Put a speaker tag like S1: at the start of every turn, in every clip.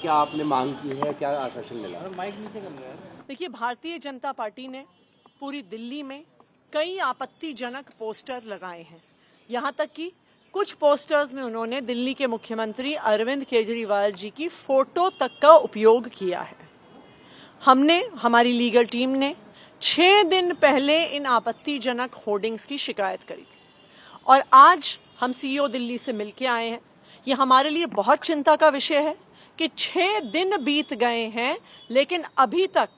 S1: क्या आपने मांग की है, क्या आश्वासन मिला?
S2: देखिए, भारतीय जनता पार्टी ने पूरी दिल्ली में कई आपत्तिजनक पोस्टर लगाए हैं। यहाँ तक कि कुछ पोस्टर्स में उन्होंने दिल्ली के मुख्यमंत्री अरविंद केजरीवाल जी की फोटो तक का उपयोग किया है। हमारी लीगल टीम ने 6 दिन पहले इन आपत्तिजनक होर्डिंग्स की शिकायत करी थी और आज हम सीईओ दिल्ली से मिलके आए हैं। ये हमारे लिए बहुत चिंता का विषय है कि 6 दिन बीत गए हैं लेकिन अभी तक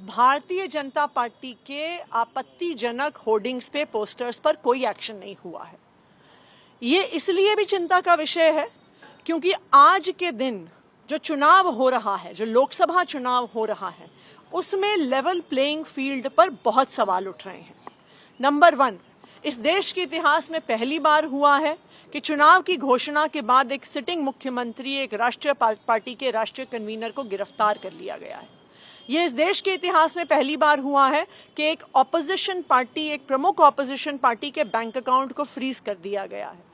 S2: भारतीय जनता पार्टी के आपत्तिजनक होर्डिंग्स पे, पोस्टर्स पर कोई एक्शन नहीं हुआ है। ये इसलिए भी चिंता का विषय है क्योंकि आज के दिन जो चुनाव हो रहा है, जो लोकसभा चुनाव हो रहा है, उसमें लेवल प्लेइंग फील्ड पर बहुत सवाल उठ रहे हैं। नंबर 1, इस देश के इतिहास में पहली बार हुआ है कि चुनाव की घोषणा के बाद एक सिटिंग मुख्यमंत्री, एक राष्ट्रीय पार्टी के राष्ट्रीय कन्वीनर को गिरफ्तार कर लिया गया है। ये इस देश के इतिहास में पहली बार हुआ है कि एक ऑपोजिशन पार्टी, एक प्रमुख ऑपोजिशन पार्टी के बैंक अकाउंट को फ्रीज कर दिया गया है।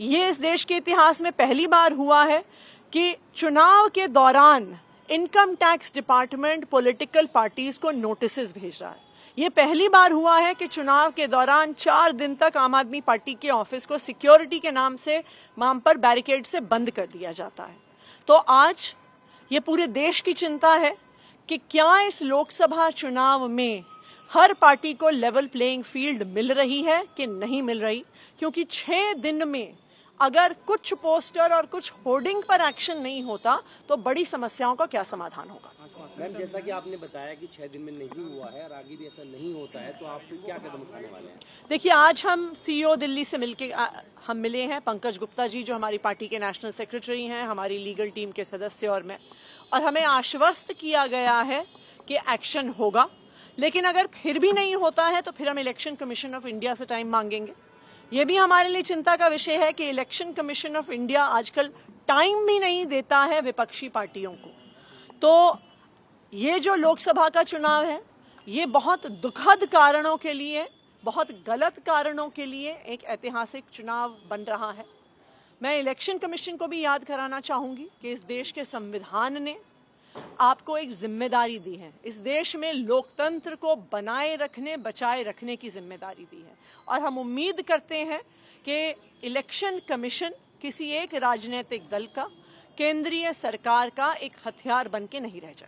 S2: ये इस देश के इतिहास में पहली बार हुआ है कि चुनाव के दौरान income tax department political parties को नोटिसेस भेज रहा है। ये पहली बार हुआ है कि चुनाव के दौरान 4 दिन तक आम आदमी पार्टी के ऑफिस को सिक्योरिटी के नाम पर बैरिकेड से बंद कर दिया जाता है। तो आज ये पूरे देश की चिंता है कि क्या इस लोकसभा चुनाव में हर पार्टी को लेवल प्लेइंग फील्ड मिल रही है कि नहीं मिल रही, क्योंकि 6 दिन में अगर कुछ पोस्टर और कुछ होर्डिंग पर एक्शन नहीं होता तो बड़ी समस्याओं का क्या समाधान होगा।
S1: मैम, जैसा कि आपने बताया कि 6 दिन में नहीं हुआ है और आगे भी ऐसा नहीं होता है, तो आप क्या कदम उठाने वाले हैं?
S2: देखिए, आज हम सीईओ दिल्ली से हम मिले हैं। पंकज गुप्ता जी जो हमारी पार्टी के नेशनल सेक्रेटरी हैं, हमारी लीगल टीम के सदस्य और मैं, और हमें आश्वस्त किया गया है कि एक्शन होगा। लेकिन अगर फिर भी नहीं होता है तो फिर हम इलेक्शन कमीशन ऑफ इंडिया से टाइम मांगेंगे। ये भी हमारे लिए चिंता का विषय है कि इलेक्शन कमीशन ऑफ इंडिया आजकल टाइम भी नहीं देता है विपक्षी पार्टियों को। तो ये जो लोकसभा का चुनाव है, ये बहुत दुखद कारणों के लिए, बहुत गलत कारणों के लिए एक ऐतिहासिक चुनाव बन रहा है। मैं इलेक्शन कमीशन को भी याद कराना चाहूंगी कि इस देश के संविधान ने आपको एक जिम्मेदारी दी है। इस देश में लोकतंत्र को बनाए रखने, बचाए रखने की जिम्मेदारी दी है और हम उम्मीद करते हैं कि इलेक्शन कमीशन किसी एक राजनीतिक दल का, केंद्रीय सरकार का एक हथियार बन के नहीं रह जाएगा।